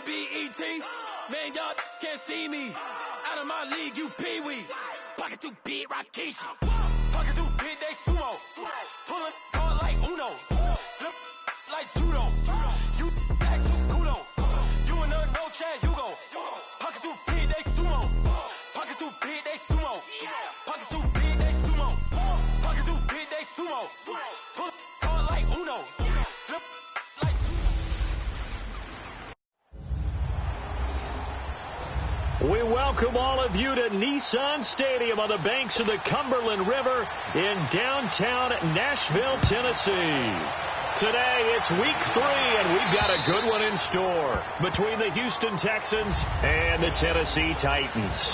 wanna be E.T.? Man, y'all can't see me. Out of my league, you pee-wee. Pocket too big, Rakishi. Pocket too big, they sumo. Pulling card like Uno. Flip like judo. You act too kudo. You in a no chance, you go. Pocket too big, they sumo. Pocket too big, they sumo. Pocket too big, they sumo. Pocket too big, they sumo. Pull card like Uno. Flip like We welcome all of you to Nissan Stadium on the banks of the Cumberland River in downtown Nashville, Tennessee. Today, it's week 3, and we've got a good one in store between the Houston Texans and the Tennessee Titans.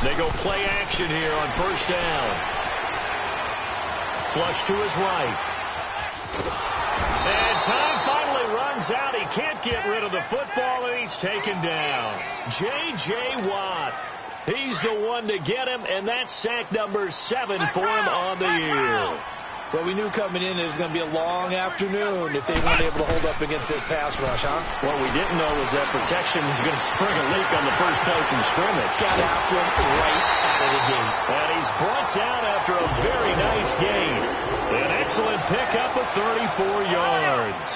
They go play action here on first down. Flush to his right. And time finally runs out. He can't get rid of the football, and he's taken down. J.J. Watt. He's the one to get him, and that's sack number 7 for him on the year. Well, we knew coming in it was going to be a long afternoon if they weren't able to hold up against this pass rush, huh? What we didn't know was that protection was going to spring a leak on the first play from scrimmage. Got after him right out of the gate. And he's brought down after a very nice gain. An excellent pickup of 34 yards.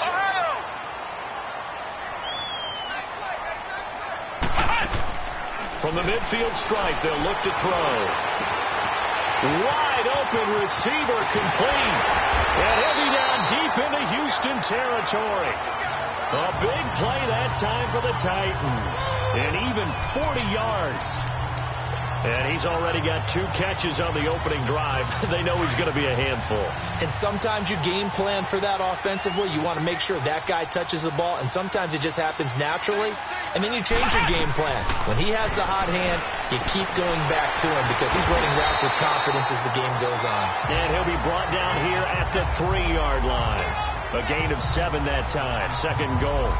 From the midfield stripe, they'll look to throw. Wide open receiver complete. And he'll be down deep into Houston territory. A big play that time for the Titans. And even 40 yards. And he's already got 2 catches on the opening drive. They know he's going to be a handful. And sometimes you game plan for that offensively. You want to make sure that guy touches the ball. And sometimes it just happens naturally. And then you change your game plan. When he has the hot hand, you keep going back to him because he's running routes with confidence as the game goes on. And he'll be brought down here at the 3-yard line. A gain of 7 that time. Second goal.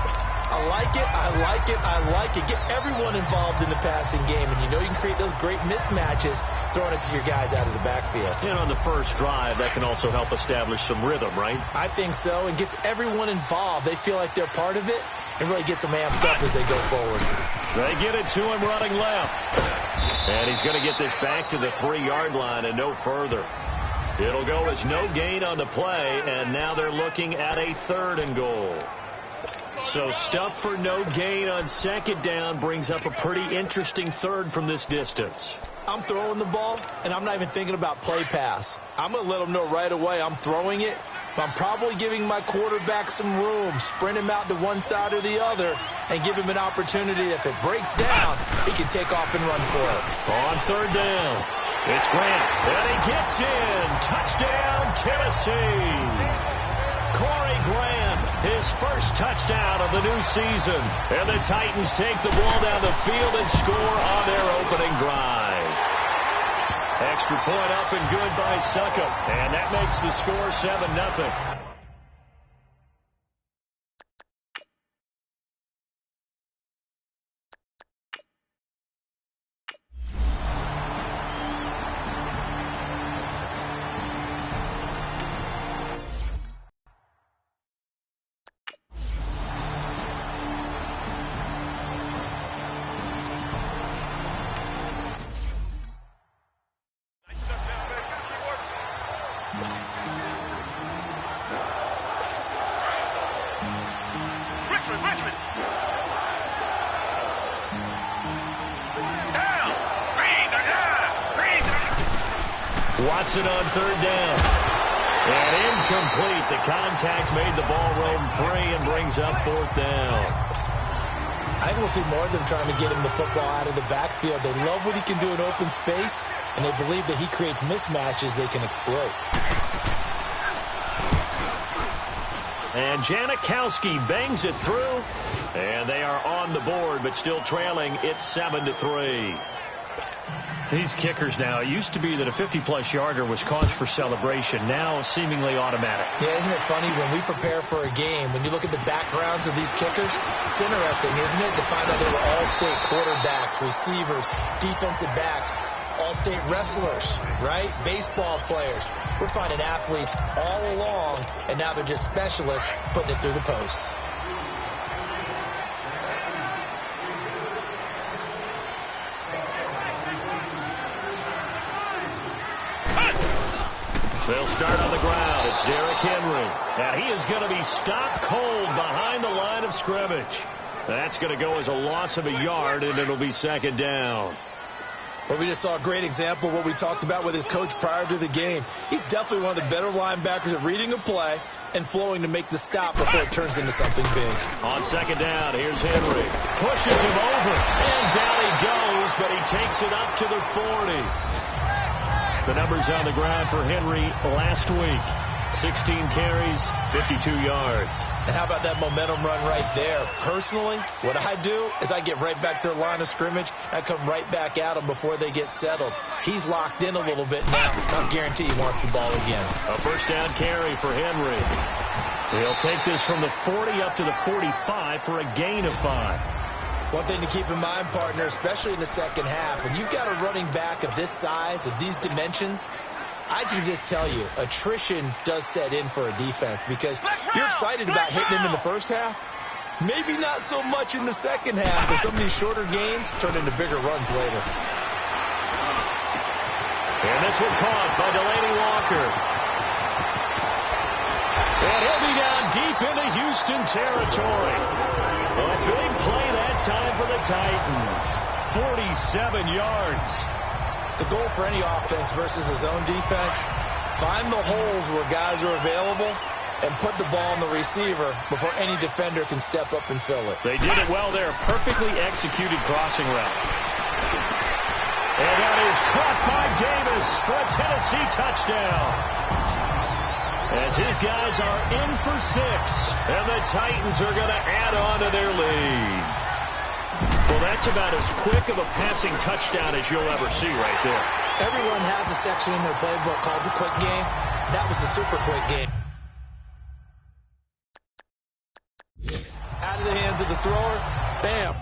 I like it, I like it, I like it. Get everyone involved in the passing game, and you know you can create those great mismatches throwing it to your guys out of the backfield. And on the first drive, that can also help establish some rhythm, right? I think so, and gets everyone involved. They feel like they're part of it, and really gets them amped up as they go forward. They get it to him running left. And he's going to get this back to the 3-yard line and no further. It'll go as no gain on the play, and now they're looking at a 3rd and goal. So stuff for no gain on second down brings up a pretty interesting 3rd from this distance. I'm throwing the ball, and I'm not even thinking about play pass. I'm going to let them know right away I'm throwing it, but I'm probably giving my quarterback some room, sprint him out to one side or the other, and give him an opportunity. If it breaks down, he can take off and run for it. On 3rd down, it's Grant, and he gets in. Touchdown, Tennessee. Corey Grant, his first touchdown of the new season. And the Titans take the ball down the field and score on their opening drive. Extra point up and good by Succop. And that makes the score 7-0. Watson on 3rd down. And incomplete. The contact made the ball roam free and brings up 4th down. I think we'll see more of them trying to get him the football out of the backfield. They love what he can do in open space, and they believe that he creates mismatches they can exploit. And Janikowski bangs it through, and they are on the board, but still trailing. It's 7-3. These kickers now, it used to be that a 50-plus yarder was cause for celebration. Now seemingly automatic. Yeah, isn't it funny when we prepare for a game, when you look at the backgrounds of these kickers, it's interesting, isn't it, to find out they were all-state quarterbacks, receivers, defensive backs, all-state wrestlers, right? Baseball players. We're finding athletes all along, and now they're just specialists putting it through the posts. They'll start on the ground. It's Derrick Henry. And he is going to be stopped cold behind the line of scrimmage. That's going to go as a loss of a yard, and it'll be second down. Well, we just saw a great example of what we talked about with his coach prior to the game. He's definitely one of the better linebackers at reading a play and flowing to make the stop before it turns into something big. On second down, here's Henry. Pushes him over, and down he goes, but he takes it up to the 40. The numbers on the ground for Henry last week. 16 carries, 52 yards. And how about that momentum run right there? Personally, what I do is I get right back to the line of scrimmage. I come right back at them before they get settled. He's locked in a little bit now. I guarantee he wants the ball again. A first down carry for Henry. He'll take this from the 40 up to the 45 for a gain of 5. One thing to keep in mind, partner, especially in the second half, when you've got a running back of this size, of these dimensions, I can just tell you, attrition does set in for a defense because you're excited about hitting him in the first half. Maybe not so much in the second half, and some of these shorter gains turn into bigger runs later. And this one caught by Delaney Walker. And he'll be down deep into Houston territory. A big play that time for the Titans. 47 yards. The goal for any offense versus his own defense, find the holes where guys are available and put the ball on the receiver before any defender can step up and fill it. They did it well there. Perfectly executed crossing route. And that is caught by Davis for a Tennessee touchdown. As his guys are in for 6, and the Titans are going to add on to their lead. Well, that's about as quick of a passing touchdown as you'll ever see right there. Everyone has a section in their playbook called the quick game. That was the super quick game. Out of the hands of the thrower, bam.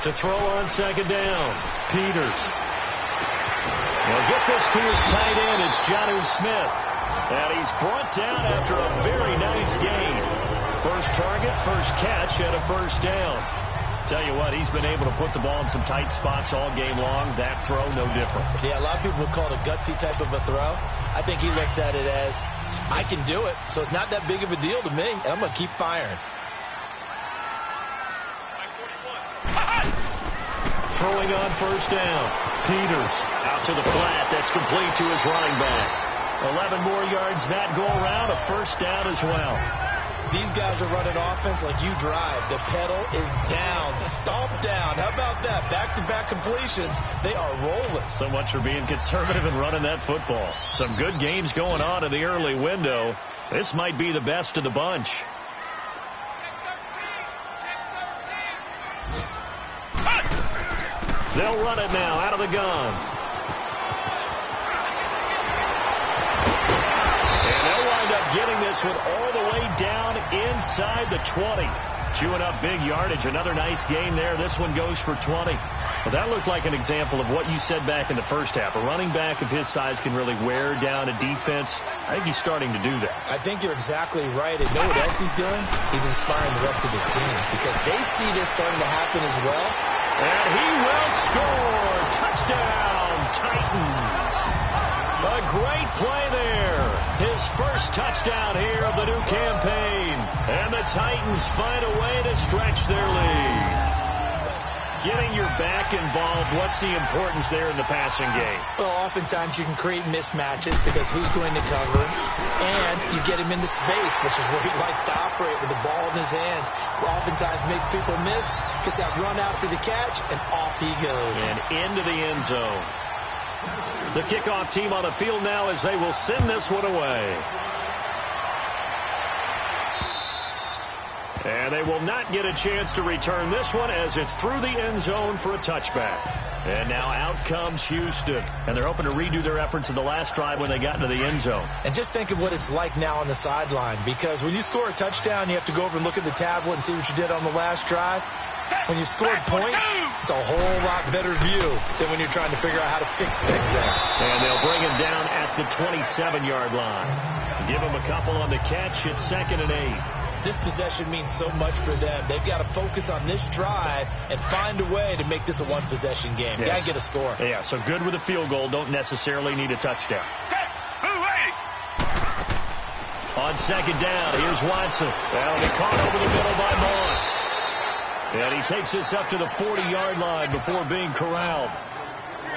To throw on second down, Peters. He'll get this to his tight end. It's Jonnu Smith. And he's brought down after a very nice gain. First target, first catch, and a first down. Tell you what, he's been able to put the ball in some tight spots all game long. That throw, no different. Yeah, a lot of people would call it a gutsy type of a throw. I think he looks at it as, I can do it, so it's not that big of a deal to me, and I'm going to keep firing. Throwing on first down. Peters out to the flat. That's complete to his running back. 11 more yards that go around. A first down as well. These guys are running offense like you drive. The pedal is down. Stomp down. How about that? Back-to-back completions. They are rolling. So much for being conservative and running that football. Some good games going on in the early window. This might be the best of the bunch. They'll run it now out of the gun. And they'll wind up getting this one all the way down inside the 20. Chewing up big yardage. Another nice gain there. This one goes for 20. Well, that looked like an example of what you said back in the first half. A running back of his size can really wear down a defense. I think he's starting to do that. I think you're exactly right. And you know what else he's doing? He's inspiring the rest of his team because they see this starting to happen as well. And he will score. Touchdown, Titans. A great play there. His first touchdown here of the new campaign. And the Titans find a way to stretch their lead. Getting your back involved, what's the importance there in the passing game? Well, oftentimes you can create mismatches because who's going to cover him? And you get him into space, which is where he likes to operate with the ball in his hands. Oftentimes makes people miss, gets that run out to the catch, and off he goes. And into the end zone. The kickoff team on the field now as they will send this one away. And they will not get a chance to return this one as it's through the end zone for a touchback. And now out comes Houston. And they're hoping to redo their efforts in the last drive when they got into the end zone. And just think of what it's like now on the sideline. Because when you score a touchdown, you have to go over and look at the tablet and see what you did on the last drive. When you scored points, it's a whole lot better view than when you're trying to figure out how to fix things out. And they'll bring him down at the 27-yard line. Give him a couple on the catch. It's 2nd and 8. This possession means so much for them. They've got to focus on this drive and find a way to make this a one-possession game. Yes. Got to get a score. Yeah, so good with a field goal. Don't necessarily need a touchdown. On 2nd down, here's Watson. That'll be caught over the middle by Moss. And he takes this up to the 40-yard line before being corralled.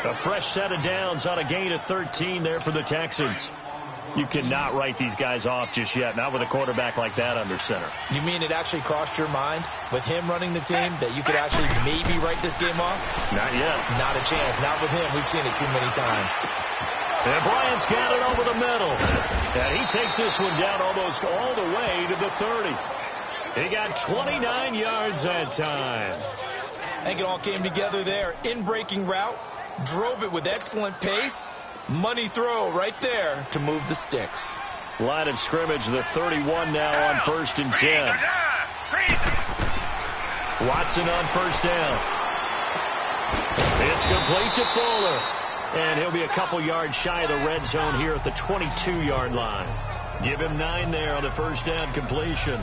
A fresh set of downs on a gain of 13 there for the Texans. You cannot write these guys off just yet, not with a quarterback like that under center. You mean it actually crossed your mind with him running the team that you could actually maybe write this game off? Not yet. Not a chance. Not with him. We've seen it too many times. And Bryant's got it over the middle. And he takes this one down almost all the way to the 30. He got 29 yards that time. I think it all came together there. In-breaking route. Drove it with excellent pace. Money throw right there to move the sticks. Line of scrimmage, the 31 now on 1st and 10. Watson on 1st down. It's complete to Fuller. And he'll be a couple yards shy of the red zone here at the 22-yard line. Give him 9 there on the 1st down completion.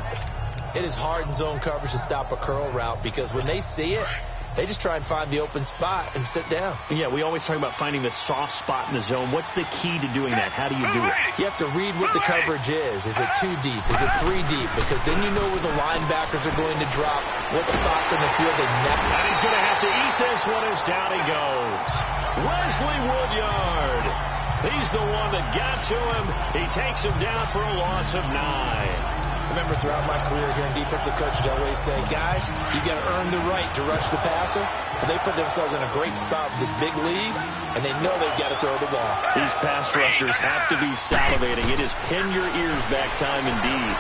It is hard in zone coverage to stop a curl route because when they see it, they just try and find the open spot and sit down. Yeah, we always talk about finding the soft spot in the zone. What's the key to doing that? How do you do it? You have to read what the coverage is. Is it 2 deep? Is it 3 deep? Because then you know where the linebackers are going to drop, what spots on the field they never. And he's going to have to eat this one as down he goes. Wesley Woodyard. He's the one that got to him. He takes him down for a loss of 9. Remember, throughout my career here in defensive coaches, I always say, guys, you got to earn the right to rush the passer. But they put themselves in a great spot with this big lead, and they know they've got to throw the ball. These pass rushers have to be salivating. It is pin your ears back time indeed.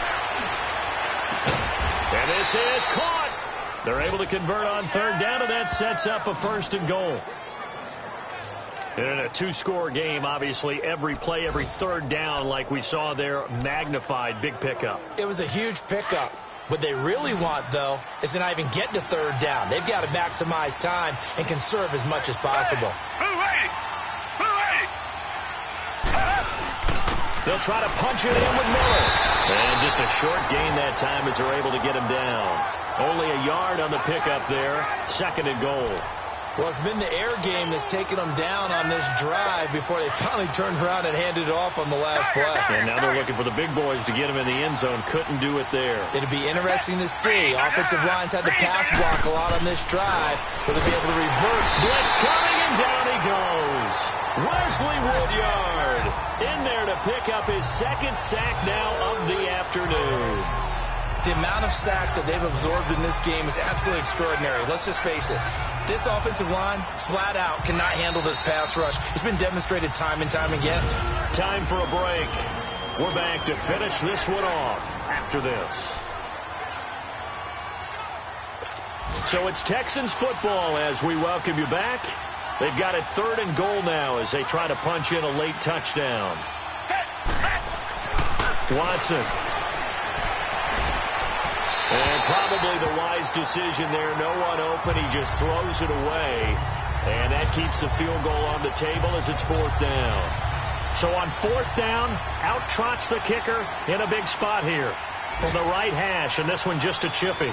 And this is caught. They're able to convert on 3rd down, and that sets up a 1st and goal. And in a 2-score game, obviously, every play, every 3rd down, like we saw there, magnified, big pickup. It was a huge pickup. What they really want, though, is to not even get to 3rd down. They've got to maximize time and conserve as much as possible. They'll try to punch it in with Miller. And just a short gain that time as they're able to get him down. Only a yard on the pickup there. 2nd and goal. Well, it's been the air game that's taken them down on this drive before they finally turned around and handed it off on the last play. And now they're looking for the big boys to get him in the end zone. Couldn't do it there. It'd be interesting to see. Offensive lines had to pass block a lot on this drive. Will they be able to revert? Blitz coming, and down he goes. Wesley Woodyard in there to pick up his 2nd sack now of the afternoon. The amount of sacks that they've absorbed in this game is absolutely extraordinary. Let's just face it. This offensive line, flat out, cannot handle this pass rush. It's been demonstrated time and time again. Time for a break. We're back to finish this one off after this. So it's Texans football as we welcome you back. They've got it 3rd and goal now as they try to punch in a late touchdown. Watson. And probably the wise decision there. No one open. He just throws it away. And that keeps the field goal on the table as it's 4th down. So on 4th down, out trots the kicker in a big spot here from the right hash. And this one just a chippy.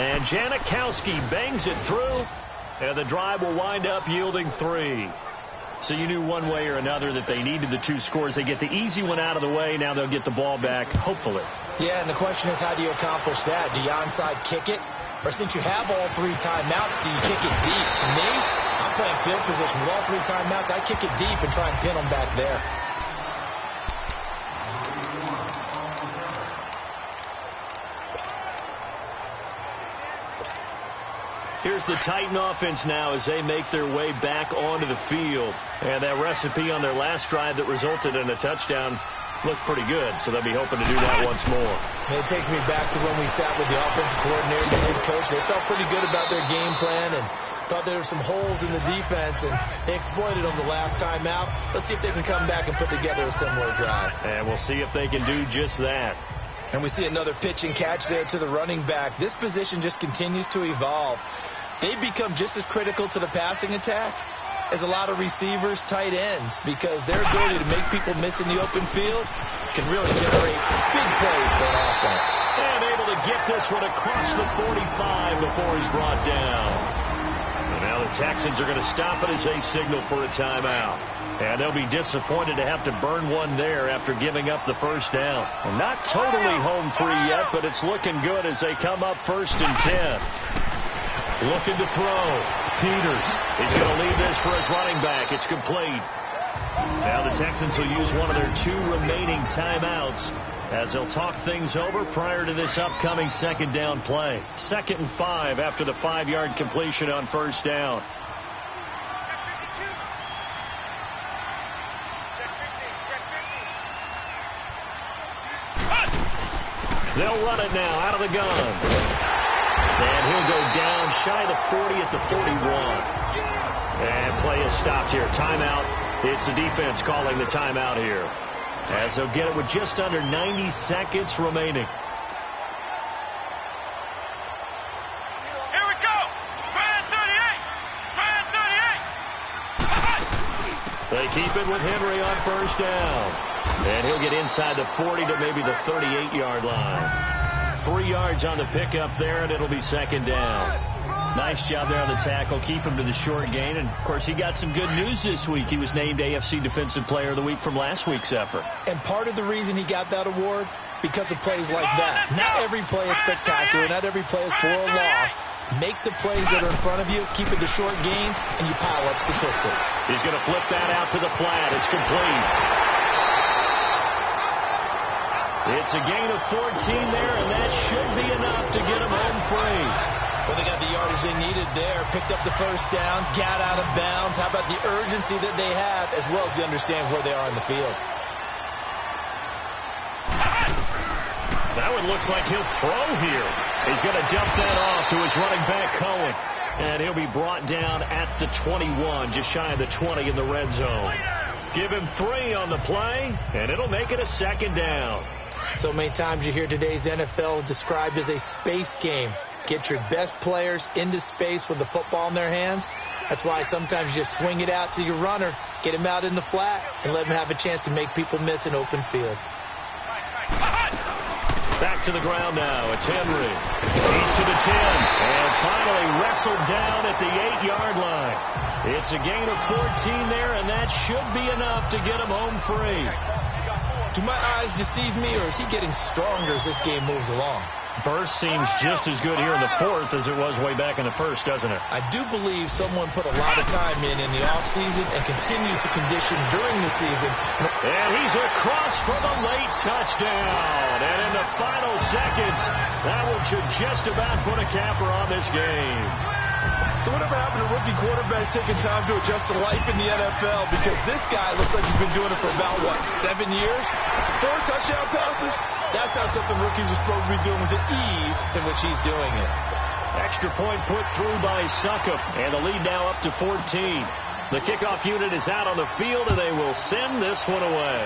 And Janikowski bangs it through. And the drive will wind up yielding 3. So you knew one way or another that they needed the 2 scores. They get the easy one out of the way. Now they'll get the ball back, hopefully. Yeah, and the question is, how do you accomplish that? Do you onside kick it? Or since you have all 3 timeouts, do you kick it deep? To me, I'm playing field position. With all 3 timeouts, I kick it deep and try and pin them back there. Here's the Titan offense now as they make their way back onto the field. And that recipe on their last drive that resulted in a touchdown looked pretty good, so they'll be hoping to do that once more. It takes me back to when we sat with the offensive coordinator and the head coach. They felt pretty good about their game plan and thought there were some holes in the defense, and they exploited them the last time out. Let's see if they can come back and put together a similar drive. And we'll see if they can do just that. And we see another pitch and catch there to the running back. This position just continues to evolve. They become just as critical to the passing attack as a lot of receivers, tight ends, because their ability to make people miss in the open field can really generate big plays for an offense. And able to get this one across the 45 before he's brought down. And now the Texans are going to stop it as they signal for a timeout. And they'll be disappointed to have to burn one there after giving up the first down. And not totally home free yet, but it's looking good as they come up 1st and 10. Looking to throw. Peters is going to leave this for his running back. It's complete. Now the Texans will use one of their 2 remaining timeouts as they'll talk things over prior to this upcoming 2nd down play. 2nd and 5 after the 5-yard completion on 1st down. They'll run it now out of the gun. And he'll go down shy of the 40 at the 41. And play is stopped here. Timeout. It's the defense calling the timeout here, as they'll get it with just under 90 seconds remaining. Here we go. Man 38. They keep it with Henry on 1st down. And he'll get inside the 40 to maybe the 38-yard line. 3 yards on the pickup there, and it'll be 2nd down. Nice job there on the tackle. Keep him to the short gain. And, of course, he got some good news this week. He was named AFC Defensive Player of the Week from last week's effort. And part of the reason he got that award, because of plays like that. Not every play is spectacular. Not every play is for a loss. Make the plays that are in front of you, keep it to short gains, and you pile up statistics. He's going to flip that out to the flat. It's complete. It's a gain of 14 there, and that should be enough to get him home free. Well, they got the yardage they needed there. Picked up the first down, got out of bounds. How about the urgency that they have, as well as they understand where they are in the field? That one looks like he'll throw here. He's going to dump that off to his running back, Cohen. And he'll be brought down at the 21, just shy of the 20 in the red zone. Give him 3 on the play, and it'll make it a 2nd down. So many times you hear today's NFL described as a space game. Get your best players into space with the football in their hands. That's why sometimes you just swing it out to your runner, get him out in the flat, and let him have a chance to make people miss an open field. Back to the ground now. It's Henry. He's to the 10. And finally wrestled down at the 8-yard line. It's a gain of 14 there, and that should be enough to get him home free. Do my eyes deceive me, or is he getting stronger as this game moves along? Burst seems just as good here in the 4th as it was way back in the 1st, doesn't it? I do believe someone put a lot of time in the offseason and continues to condition during the season. And he's across for the late touchdown. And in the final seconds, that one should just about put a capper on this game. So whatever happened to rookie quarterbacks taking time to adjust to life in the NFL? Because this guy looks like he's been doing it for about, 7 years? 4 touchdown passes? That's not something rookies are supposed to be doing with the ease in which he's doing it. Extra point put through by Suckup, and the lead now up to 14. The kickoff unit is out on the field, and they will send this one away.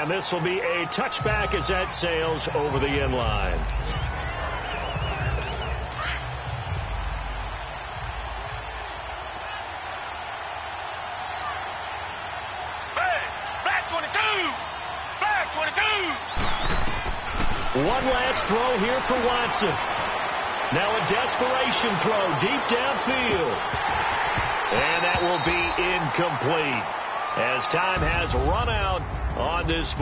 And this will be a touchback as that sails over the end line. One last throw here for Watson. Now a desperation throw deep downfield. And that will be incomplete as time has run out on this.